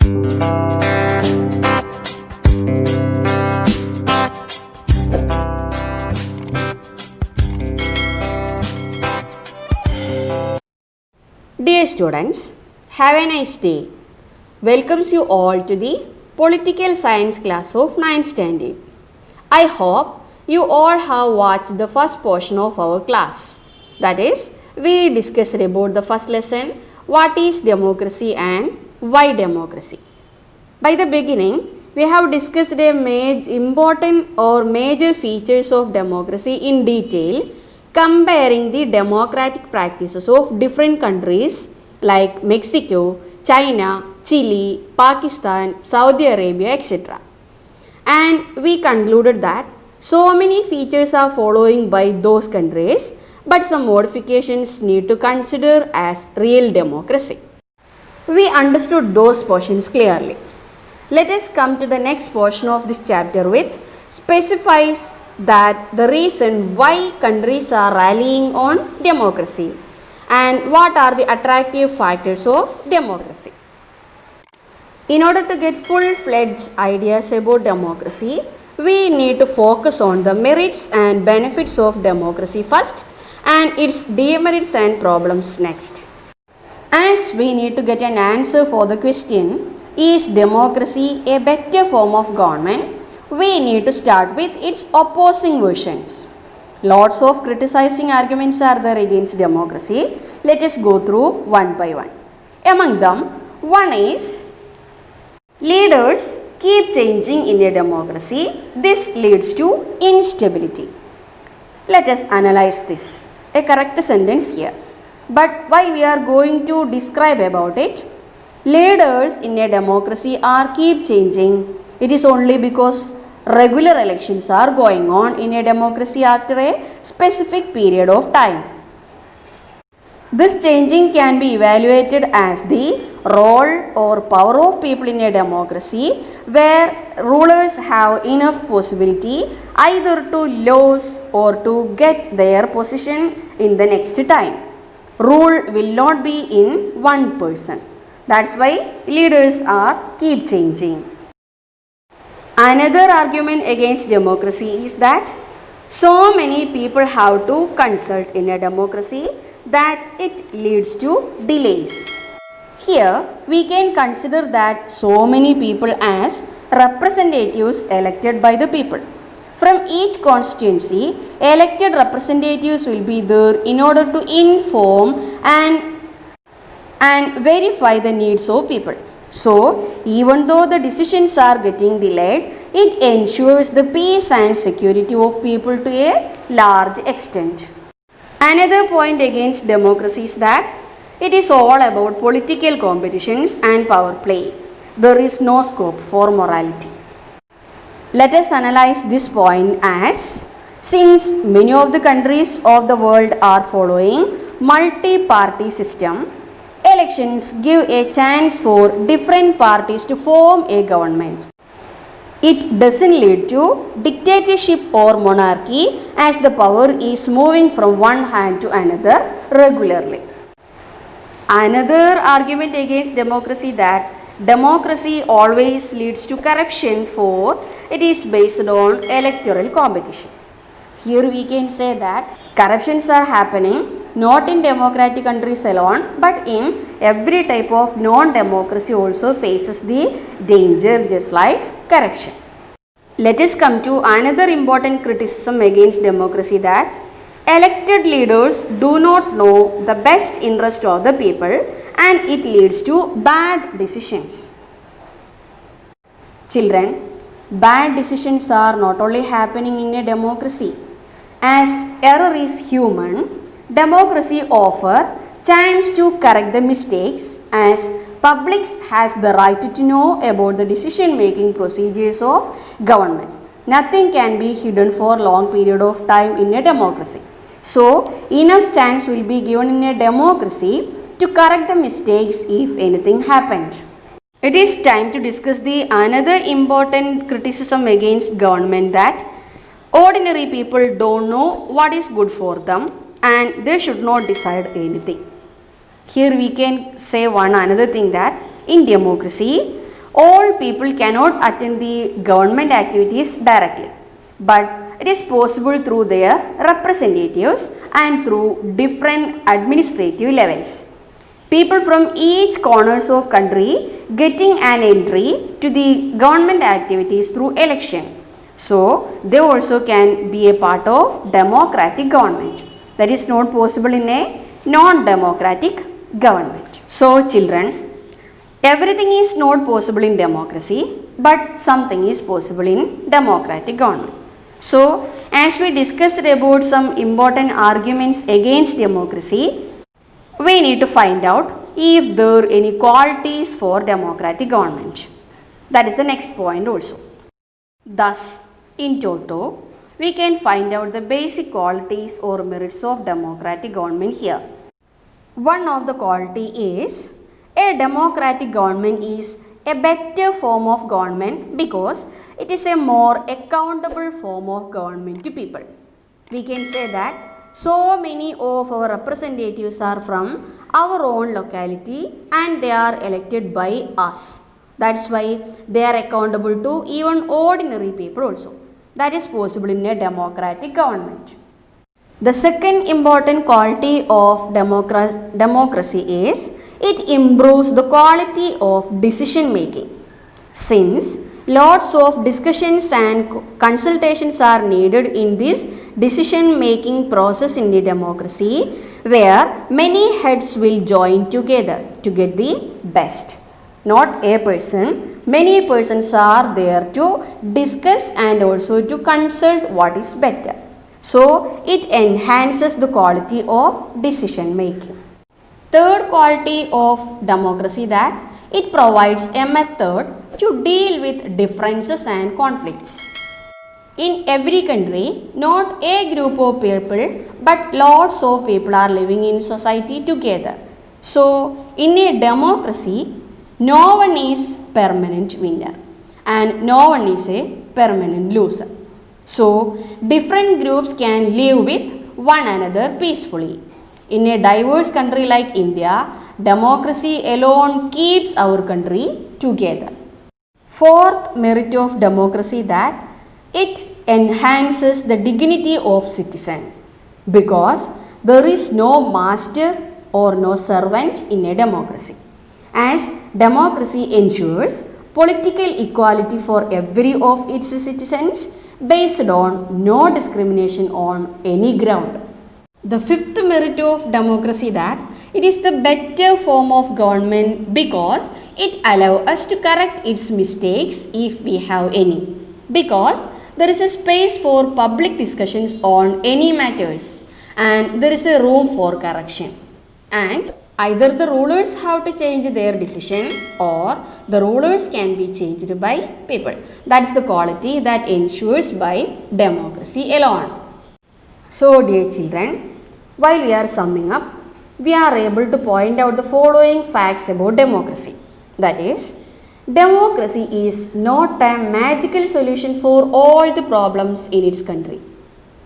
Dear students, have a nice day. Welcomes you all to the Political Science class of 9th standard. I hope you all have watched the first portion of our class. That is, we discussed about the first lesson, what is democracy and why democracy. By the beginning, we have discussed a major features of democracy in detail, comparing the democratic practices of different countries like Mexico, China, Chile, Pakistan, Saudi Arabia, etc. And we concluded that so many features are following by those countries, but some modifications need to consider as real democracy. We understood those portions clearly. Let us come to the next portion of this chapter which specifies that the reason why countries are rallying on democracy and what are the attractive factors of democracy. In order to get full-fledged ideas about democracy, we need to focus on the merits and benefits of democracy first and its demerits and problems next. As we need to get an answer for the question, is democracy a better form of government? We need to start with its opposing versions. Lots of criticizing arguments are there against democracy. Let us go through one by one. Among them, one is leaders keep changing in a democracy. This leads to instability. Let us analyze this. A correct sentence here. But while we are going to describe about it, leaders in a democracy are keep changing. It is only because regular elections are going on in a democracy after a specific period of time. This changing can be evaluated as the role or power of people in a democracy where rulers have enough possibility either to lose or to get their position in the next time. Rule will not be in one person. That's why leaders are keep changing. Another argument against democracy is that so many people have to consult in a democracy that it leads to delays. Here we can consider that so many people as representatives elected by the people. From each constituency, elected representatives will be there in order to inform and verify the needs of people. So, even though the decisions are getting delayed, it ensures the peace and security of people to a large extent. Another point against democracy is that it is all about political competitions and power play. There is no scope for morality. Let us analyze this point as since many of the countries of the world are following multi-party system, elections give a chance for different parties to form a government. It doesn't lead to dictatorship or monarchy as the power is moving from one hand to another regularly. Another argument against democracy that democracy always leads to corruption for it is based on electoral competition. Here we can say that corruptions are happening not in democratic countries alone but in every type of non-democracy also faces the danger just like corruption. Let us come to another important criticism against democracy that elected leaders do not know the best interest of the people and it leads to bad decisions. Children, bad decisions are not only happening in a democracy. As error is human, democracy offers chance to correct the mistakes as public has the right to know about the decision making procedures of government. Nothing can be hidden for long period of time in a democracy. So, enough chance will be given in a democracy to correct the mistakes if anything happened. It is time to discuss the another important criticism against government that ordinary people don't know what is good for them and they should not decide anything. Here we can say one another thing that in democracy, All people cannot attend the government activities directly, but it is possible through their representatives and through different administrative levels. People from each corners of country getting an entry to the government activities through election. So they also can be a part of democratic government. That is not possible in a non-democratic government. So children, everything is not possible in democracy, but something is possible in democratic government. So as we discussed about some important arguments against democracy, we need to find out if there are any qualities for democratic government. That is the next point also. Thus, in toto, we can find out the basic qualities or merits of democratic government here. One of the quality is a democratic government is a better form of government because it is a more accountable form of government to people. We can say that so many of our representatives are from our own locality and they are elected by us. That's why they are accountable to even ordinary people also. That is possible in a democratic government. The second important quality of democracy is it improves the quality of decision making. Since lots of discussions and consultations are needed in this decision making process in the democracy, where many heads will join together to get the best. Not a person, many persons are there to discuss and also to consult what is better. So it enhances the quality of decision making. Third quality of democracy that it provides a method to deal with differences and conflicts. In every country, not a group of people but lots of people are living in society together. So in a democracy, no one is permanent winner and no one is a permanent loser. So different groups can live with one another peacefully. In a diverse country like India, democracy alone keeps our country together. Fourth merit of democracy that it enhances the dignity of citizen because there is no master or no servant in a democracy. As democracy ensures political equality for every of its citizens based on no discrimination on any ground. The fifth merit of democracy that it is the better form of government because it allows us to correct its mistakes if we have any, because there is a space for public discussions on any matters and there is a room for correction, and either the rulers have to change their decision or the rulers can be changed by people. That is the quality that ensures by democracy alone. So dear children, while we are summing up, we are able to point out the following facts about democracy. That is, democracy is not a magical solution for all the problems in its country,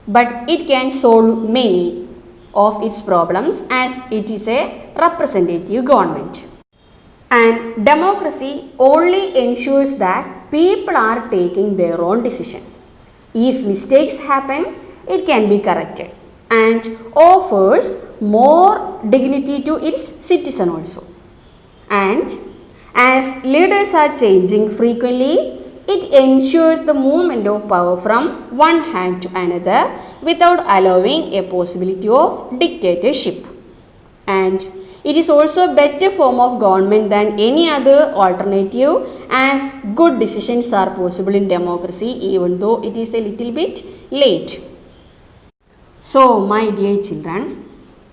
but it can solve many of its problems as it is a representative government. And democracy only ensures that people are taking their own decision. If mistakes happen, it can be corrected and offers more dignity to its citizen also. And as leaders are changing frequently, it ensures the movement of power from one hand to another without allowing a possibility of dictatorship. And it is also a better form of government than any other alternative as good decisions are possible in democracy even though it is a little bit late. So my dear children,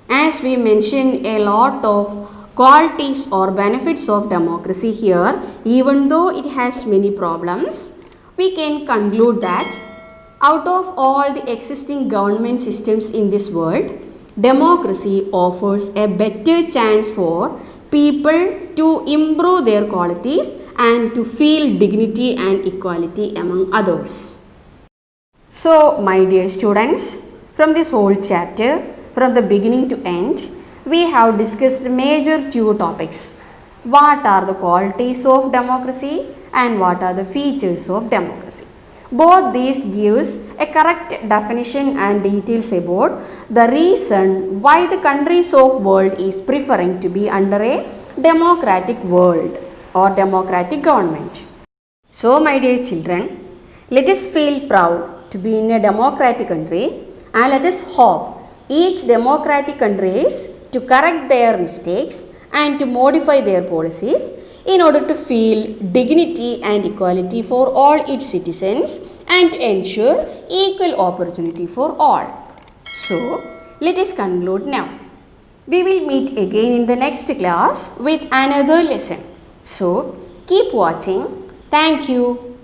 as we mentioned a lot of qualities or benefits of democracy here, even though it has many problems, we can conclude that out of all the existing government systems in this world, democracy offers a better chance for people to improve their qualities and to feel dignity and equality among others. So my dear students, from this whole chapter, from the beginning to end, we have discussed major two topics. what are the qualities of democracy and what are the features of democracy. Both these gives a correct definition and details about the reason why the countries of world is preferring to be under a democratic world or democratic government. So my dear children, let us feel proud to be in a democratic country and let us hope each democratic countries to correct their mistakes and to modify their policies in order to feel dignity and equality for all its citizens and to ensure equal opportunity for all. So, let us conclude now. We will meet again in the next class with another lesson. So, keep watching. Thank you.